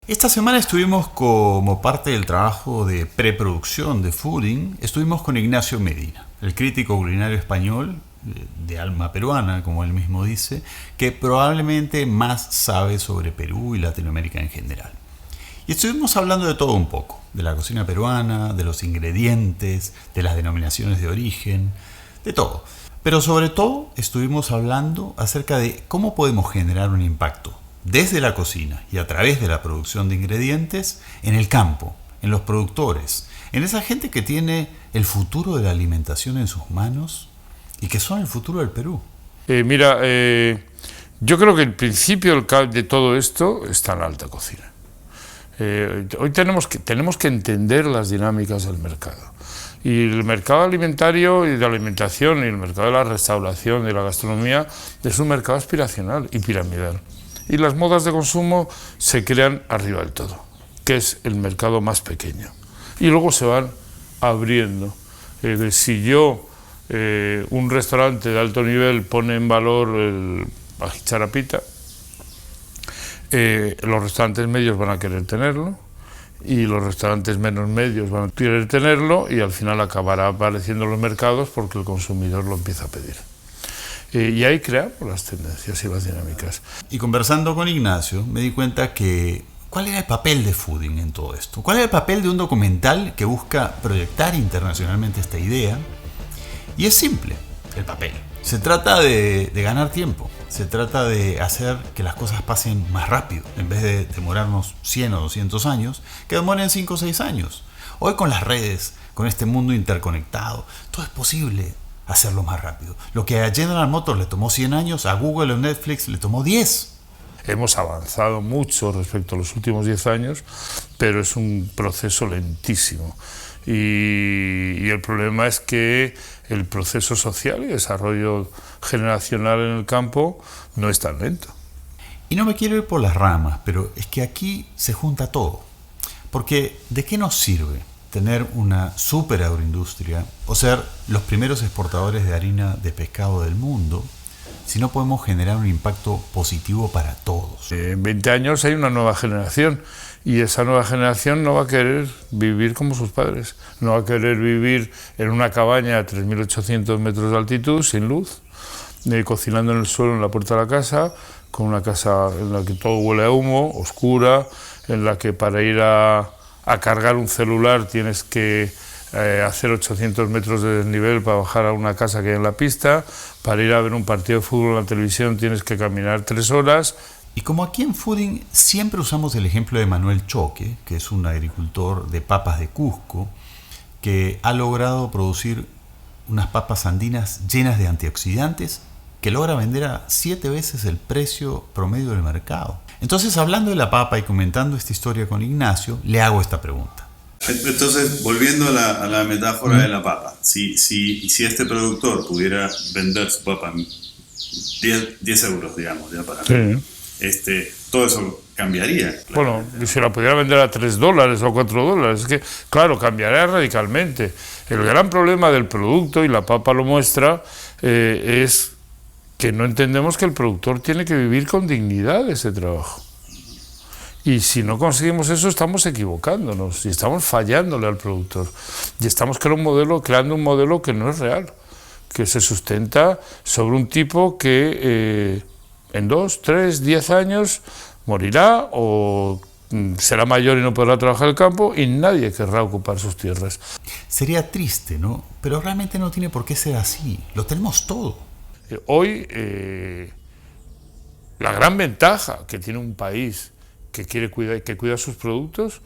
Esta semana estuvimos como parte del trabajo de preproducción de Fooding, estuvimos con Ignacio Medina, el crítico culinario español de alma peruana, como él mismo dice, que probablemente más sabe sobre Perú y Latinoamérica en general. Y estuvimos hablando de todo un poco, de la cocina peruana, de los ingredientes, de las denominaciones de origen, de todo. Pero sobre todo estuvimos hablando acerca de cómo podemos generar un impacto desde la cocina y a través de la producción de ingredientes en el campo, en los productores, en esa gente que tiene el futuro de la alimentación en sus manos y que son el futuro del Perú. Yo creo que el principio de todo esto está en la alta cocina. Hoy tenemos que entender las dinámicas del mercado. Y el mercado alimentario y de alimentación y el mercado de la restauración y de la gastronomía es un mercado aspiracional y piramidal. Y las modas de consumo se crean arriba del todo, que es el mercado más pequeño. Y luego se van abriendo. Si yo, un restaurante de alto nivel, pone en valor la jicharapita, los restaurantes medios van a querer tenerlo y los restaurantes menos medios van a querer tenerlo y al final acabará apareciendo en los mercados porque el consumidor lo empieza a pedir. Y ahí creamos las tendencias y las dinámicas. Y conversando con Ignacio me di cuenta que ¿cuál era el papel de Fooding en todo esto? ¿Cuál era el papel de un documental que busca proyectar internacionalmente esta idea? Y es simple, el papel. Se trata de ganar tiempo. Se trata de hacer que las cosas pasen más rápido, en vez de demorarnos 100 o 200 años, que demoren 5 o 6 años. Hoy con las redes, con este mundo interconectado, todo es posible hacerlo más rápido. Lo que a General Motors le tomó 100 años, a Google o Netflix le tomó 10. Hemos avanzado mucho respecto a los últimos 10 años, pero es un proceso lentísimo. Y el problema es que el proceso social y desarrollo generacional en el campo no es tan lento. Y no me quiero ir por las ramas, pero es que aquí se junta todo. Porque ¿de qué nos sirve tener una super agroindustria o ser los primeros exportadores de harina de pescado del mundo si no podemos generar un impacto positivo para todos? En 20 años hay una nueva generación y esa nueva generación no va a querer vivir como sus padres, no va a querer vivir en una cabaña a 3.800 metros de altitud, sin luz, cocinando en el suelo en la puerta de la casa, con una casa en la que todo huele a humo, oscura, en la que para ir a cargar un celular tienes que hacer 800 metros de desnivel para bajar a una casa que hay en la pista, para ir a ver un partido de fútbol en la televisión tienes que caminar 3 horas. Y como aquí en Fooding siempre usamos el ejemplo de Manuel Choque, que es un agricultor de papas de Cusco, que ha logrado producir unas papas andinas llenas de antioxidantes que logra vender a 7 veces el precio promedio del mercado. Entonces, hablando de la papa y comentando esta historia con Ignacio, le hago esta pregunta. Entonces, volviendo a la metáfora de la papa, si este productor pudiera vender su papa en 10 euros, digamos, ya para todo eso cambiaría. Bueno, si la pudiera vender a $3 o $4, es que, claro, cambiaría radicalmente. El gran problema del producto, y la papa lo muestra, es que no entendemos que el productor tiene que vivir con dignidad de ese trabajo. Y si no conseguimos eso, estamos equivocándonos y estamos fallándole al productor. Y estamos creando un modelo que no es real, que se sustenta sobre un tipo que en 2, 3, 10 años morirá o será mayor y no podrá trabajar el campo y nadie querrá ocupar sus tierras. Sería triste, ¿no? Pero realmente no tiene por qué ser así. Lo tenemos todo. Hoy, la gran ventaja que tiene un país que cuida sus productos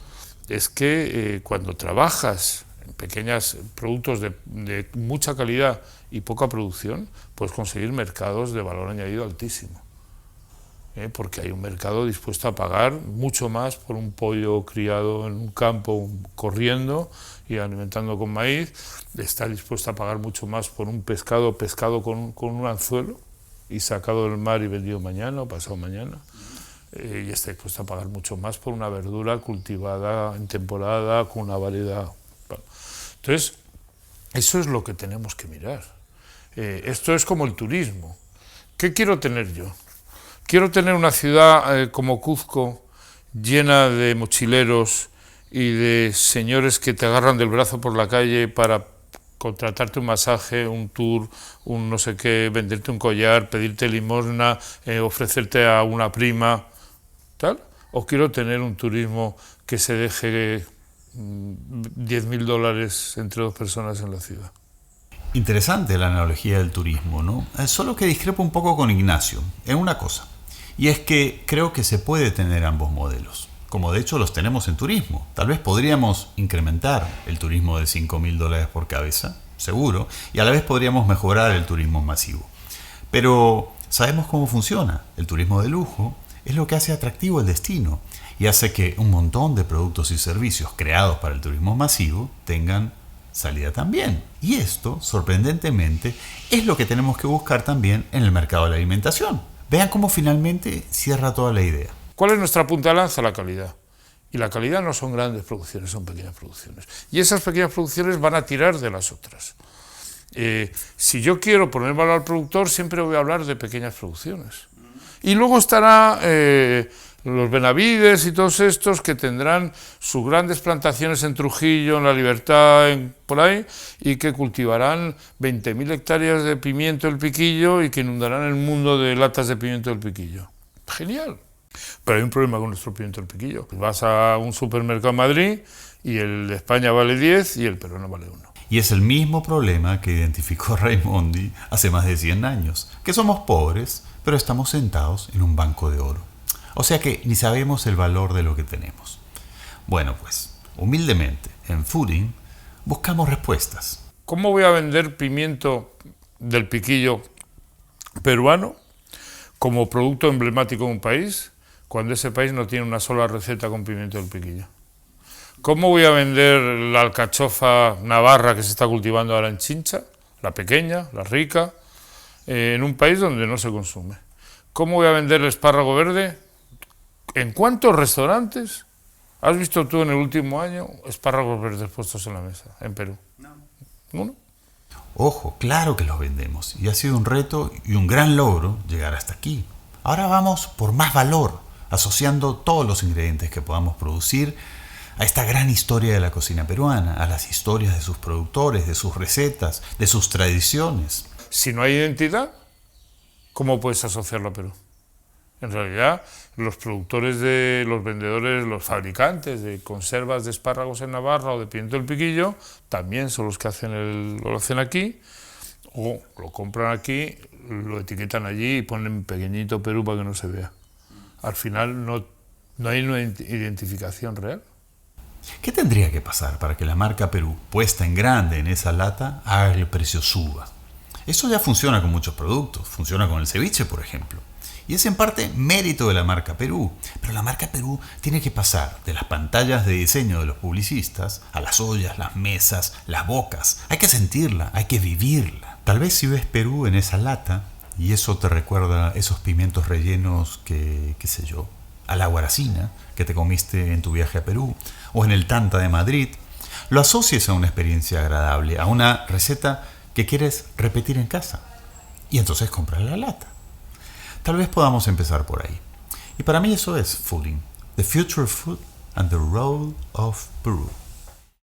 es que cuando trabajas en pequeños productos de mucha calidad y poca producción, puedes conseguir mercados de valor añadido altísimo. Porque hay un mercado dispuesto a pagar mucho más por un pollo criado en un campo corriendo y alimentando con maíz, está dispuesto a pagar mucho más por un pescado con un anzuelo y sacado del mar y vendido mañana o pasado mañana, y está dispuesto a pagar mucho más por una verdura cultivada en temporada con una variedad. Entonces, eso es lo que tenemos que mirar. Esto es como el turismo. ¿Qué quiero tener yo? Quiero tener una ciudad como Cuzco llena de mochileros y de señores que te agarran del brazo por la calle para contratarte un masaje, un tour, un no sé qué, venderte un collar, pedirte limosna, ofrecerte a una prima, tal? ¿O quiero tener un turismo que se deje $10.000 entre dos personas en la ciudad? Interesante la analogía del turismo, ¿no? Solo que discrepo un poco con Ignacio en una cosa, y es que creo que se puede tener ambos modelos, como de hecho los tenemos en turismo. Tal vez podríamos incrementar el turismo de $5.000 por cabeza, seguro, y a la vez podríamos mejorar el turismo masivo. Pero sabemos cómo funciona. El turismo de lujo es lo que hace atractivo el destino y hace que un montón de productos y servicios creados para el turismo masivo tengan salida también. Y esto, sorprendentemente, es lo que tenemos que buscar también en el mercado de la alimentación. Vean cómo finalmente cierra toda la idea. ¿Cuál es nuestra punta de lanza? La calidad. Y la calidad no son grandes producciones, son pequeñas producciones. Y esas pequeñas producciones van a tirar de las otras. Si yo quiero poner valor al productor, siempre voy a hablar de pequeñas producciones. Y luego estará los Benavides y todos estos que tendrán sus grandes plantaciones en Trujillo, en La Libertad, por ahí, y que cultivarán 20.000 hectáreas de pimiento del piquillo y que inundarán el mundo de latas de pimiento del piquillo. Genial. Pero hay un problema con nuestro pimiento del piquillo. Vas a un supermercado en Madrid y el de España vale 10 y el peruano vale 1. Y es el mismo problema que identificó Raimondi hace más de 100 años, que somos pobres, pero estamos sentados en un banco de oro. O sea que ni sabemos el valor de lo que tenemos. Bueno, pues, humildemente, en Fooding, buscamos respuestas. ¿Cómo voy a vender pimiento del piquillo peruano como producto emblemático de un país cuando ese país no tiene una sola receta con pimiento del piquillo? ¿Cómo voy a vender la alcachofa navarra que se está cultivando ahora en Chincha, la pequeña, la rica, en un país donde no se consume? ¿Cómo voy a vender el espárrago verde? ¿En cuántos restaurantes has visto tú en el último año espárragos verdes puestos en la mesa en Perú? No. ¿Uno? Ojo, claro que los vendemos, y ha sido un reto y un gran logro llegar hasta aquí. Ahora vamos por más valor, asociando todos los ingredientes que podamos producir a esta gran historia de la cocina peruana, a las historias de sus productores, de sus recetas, de sus tradiciones. Si no hay identidad, ¿cómo puedes asociarlo a Perú? En realidad, los productores, los vendedores, los fabricantes de conservas de espárragos en Navarra o de pimiento del piquillo también son los que lo hacen aquí, o lo compran aquí, lo etiquetan allí y ponen pequeñito Perú para que no se vea. Al final no hay una identificación real. ¿Qué tendría que pasar para que la marca Perú, puesta en grande en esa lata, haga que el precio suba? Eso ya funciona con muchos productos, funciona con el ceviche, por ejemplo. Y es en parte mérito de la marca Perú, pero la marca Perú tiene que pasar de las pantallas de diseño de los publicistas a las ollas, las mesas, las bocas. Hay que sentirla, hay que vivirla. Tal vez si ves Perú en esa lata y eso te recuerda esos pimientos rellenos que, qué sé yo, a la guaracina que te comiste en tu viaje a Perú o en el Tanta de Madrid, lo asocies a una experiencia agradable, a una receta que quieres repetir en casa y entonces compras la lata. Tal vez podamos empezar por ahí. Y para mí eso es Fooding, The Future of Food and the Role of Peru.